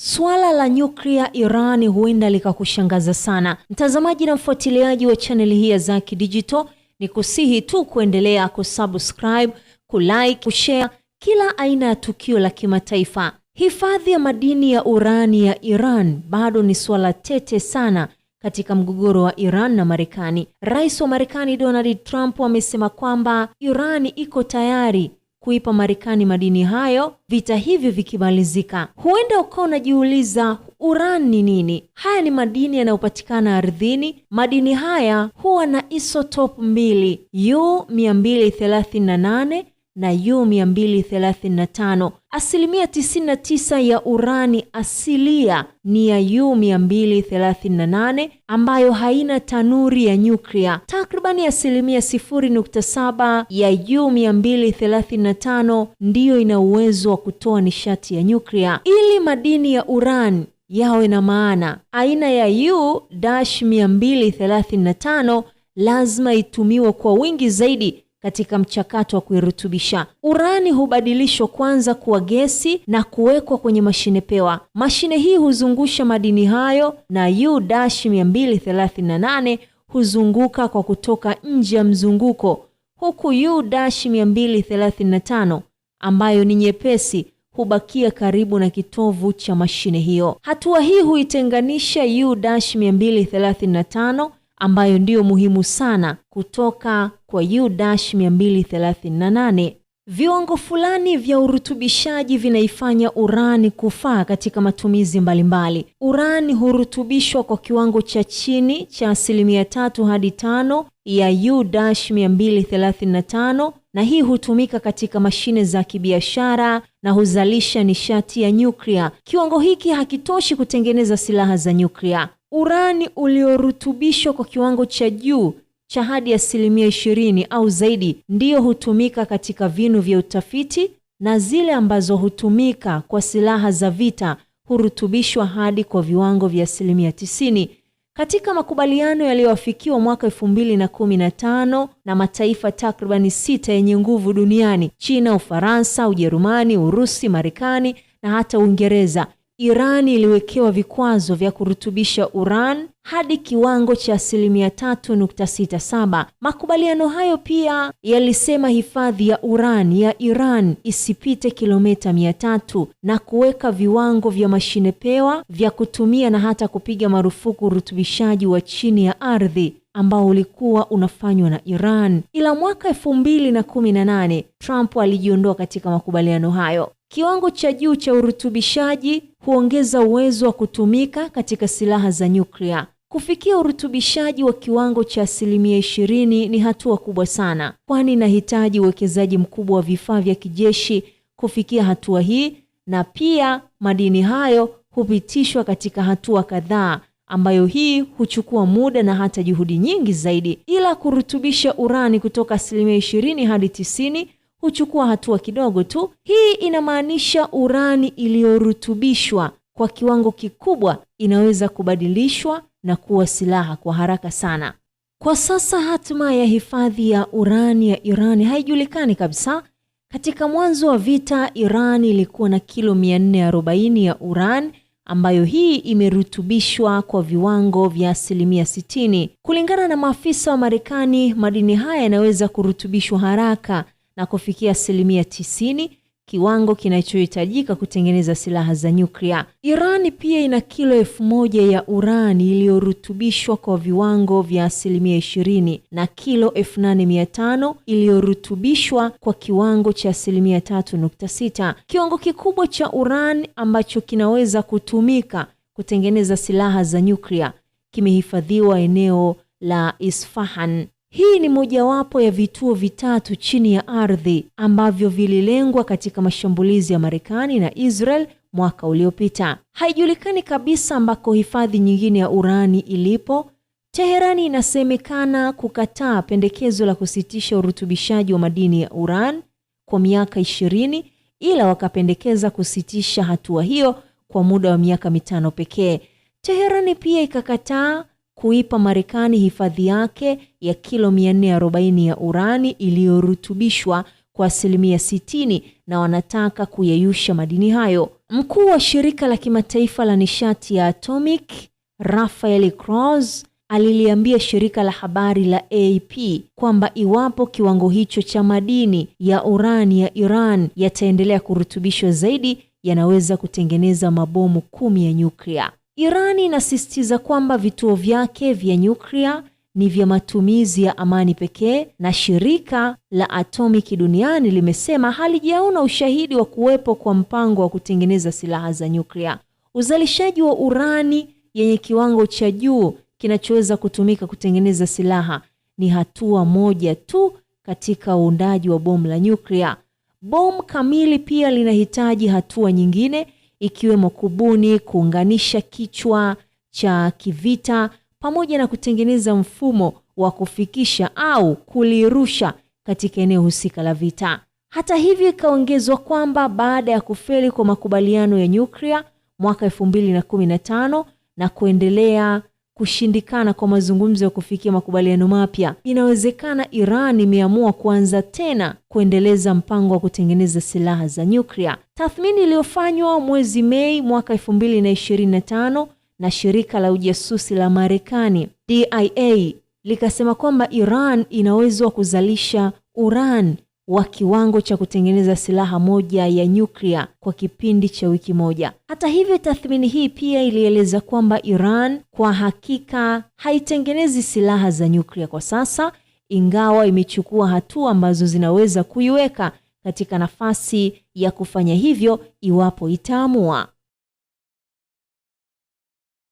Swala la nyuklia Iran huenda likakushangaza sana. Mtazamaji na mfuatiliaji wa channel hii ya Zaki Digital, ni kusihi tu kuendelea kusubscribe, kulike, kushare kila aina ya tukio la kimataifa. Hifadhi ya madini ya urani ya Iran bado ni swala tete sana katika mgogoro wa Iran na Marekani. Rais wa Marekani Donald Trump amesema kwamba Iran iko tayari kuipa Marekani madini hayo vita hivi vikimalizika. Huenda ukawa unajiuliza urani ni nini? Haya ni madini yanayopatikana ardhini. Madini haya huwa na isotope mbili, U-238 na U-235. Asilimia 99 ya urani asilia ni ya U-238 ambayo haina tanuri ya nyuklia. Takribani asilimia 0.7 ya U-235 ndiyo ina uwezo wa kutoa nishati ya nyuklia. Ili madini ya urani yawe na maana, aina ya U-235 lazima itumiwe kwa wingi zaidi katika mchakato wa kuirutubisha. Urani hubadilishwa kwanza kuwa gesi na kuwekwa kwenye mashine pewa. Mashine hii huzungusha madini hayo na U-238 huzunguka kwa kutoka nje ya mzunguko, huku U-235 ambayo ni nyepesi hubakia karibu na kitovu cha mashine hiyo. Hatua hii huitenganisha U-235 ambayo ndiyo muhimu sana kutoka kwa U-238. Viwango fulani vya urutubishaji vinaifanya urani kufaa katika matumizi mbalimbali. Urani hurutubishwa kwa kiwango cha chini cha 3 hadi 5 ya U-235 na hii hutumika katika mashine za kibiashara na huzalisha nishati ya nyuklia. Kiwango hiki hakitoshi kutengeneza silaha za nyuklia. Urani uliorutubishwa kwa kiwango cha juu cha hadi 20% au zaidi ndiyo hutumika katika vinu vya utafiti, na zile ambazo hutumika kwa silaha za vita hurutubishwa hadi kwa viwango vya 90%. Katika makubaliano yaliyoafikiwa mwaka 2015 na mataifa takribani 6 yenye nguvu duniani, China, Ufaransa, Ujerumani, Urusi, Marekani na hata Uingereza, Iran iliwekewa vikwazo vya kurutubisha uran hadi kiwango cha 3.67. Makubaliano hayo pia yalisema hifadhi ya uran ya Iran isipite kilomita 300 na kuweka viwango vya mashine pewa vya kutumia na hata kupiga marufuku urutubishaji wa chini ya ardhi ambao ulikuwa unafanywa na Iran. Ila mwaka 2018 Trump alijiondoa katika makubaliano hayo. Kiwango cha juu cha urutubishaji huongeza uwezo wa kutumika katika silaha za nyuklia. Kufikia urutubishaji wa kiwango cha 20% ni hatua kubwa sana, kwani inahitaji uwekezaji mkubwa wa vifaa vya kijeshi kufikia hatua hii, na pia madini hayo hupitishwa katika hatua kadhaa ambayo hii huchukua muda na hata juhudi nyingi zaidi. Ila kurutubisha urani kutoka 20% hadi 90 huchukua hatua kidogo tu. Hii inamaanisha urani iliyorutubishwa kwa kiwango kikubwa inaweza kubadilishwa na kuwa silaha kwa haraka sana. Kwa sasa hatima ya hifadhi ya urani ya Iran haijulikani kabisa. Katika mwanzo wa vita, Iran ilikuwa na kilo 440 ya urani ambayo hii imerutubishwa kwa viwango vya 60%. Kulingana na maafisa wa Marekani, madini haya yanaweza kurutubishwa haraka na kufikia 90%, kiwango kinachohitajika kutengeneza silaha za nyuklia. Iran pia ina kilo 1000 ya urani iliyorutubishwa kwa viwango vya 20% na kilo 8500 iliyorutubishwa kwa kiwango cha 3.6. Kiwango kikubwa cha urani ambacho kinaweza kutumika kutengeneza silaha za nyuklia kimehifadhiwa eneo la Isfahan. Hii ni mojawapo ya vituo vitatu chini ya ardhi ambavyo vililengwa katika mashambulizi ya Marekani na Israel mwaka uliopita. Haijulikani kabisa ambako hifadhi nyingine ya urani ilipo. Teherani inasemekana kukataa pendekezo la kusitisha urutubishaji wa madini ya urani kwa miaka 20, ila wakapendekeza kusitisha hatua hiyo kwa muda wa miaka 5 pekee. Teherani pia ikakataa kuipa Marekani hifadhi yake ya kilo 440 ya urani iliyorutubishwa kwa 60% na wanataka kuyeyusha madini hayo. Mkuu wa shirika la kimataifa la nishati ya atomic, Rafael Gross, aliliambia shirika la habari la AP kwamba iwapo kiwango hicho cha madini ya urani ya Iran yataendelea kurutubishwa zaidi, yanaweza kutengeneza mabomu 10 ya nyuklia. Iran inasisitiza kwamba vituo vyake vya nyuklia ni vya matumizi ya amani pekee, na shirika la atomiki duniani limesema halijaona ushahidi wa kuwepo kwa mpango wa kutengeneza silaha za nyuklia. Uzalishaji wa urani yenye kiwango cha juu kinachoweza kutumika kutengeneza silaha ni hatua moja tu katika uundaji wa bomu la nyuklia. Bomu kamili pia linahitaji hatua nyingine, ikiwemo kubuni, kuunganisha kichwa cha kivita pamoja na kutengeneza mfumo wa kufikisha au kulirusha katika eneo husika la vita. Hata hivyo, ikaongezwa kwamba baada ya kufeli kwa makubaliano ya nyuklia mwaka 2015 na kuendelea kushindikana kwa mazungumzo ya kufikia makubaliano mapya, inawezekana Iran imeamua kuanza tena kuendeleza mpango wa kutengeneza silaha za nyuklia. Tathmini iliyofanywa mwezi Mei mwaka 2025 na shirika la ujasusi la Marekani DIA likasema kwamba Iran inaweza kuzalisha urani wa kiwango cha kutengeneza silaha moja ya nyuklia kwa kipindi cha wiki moja. Hata hivyo, tathmini hii pia ilieleza kwamba Iran kwa hakika haitengenezi silaha za nyuklia kwa sasa, ingawa imechukua hatua ambazo zinaweza kuiweka katika nafasi ya kufanya hivyo iwapo itaamua.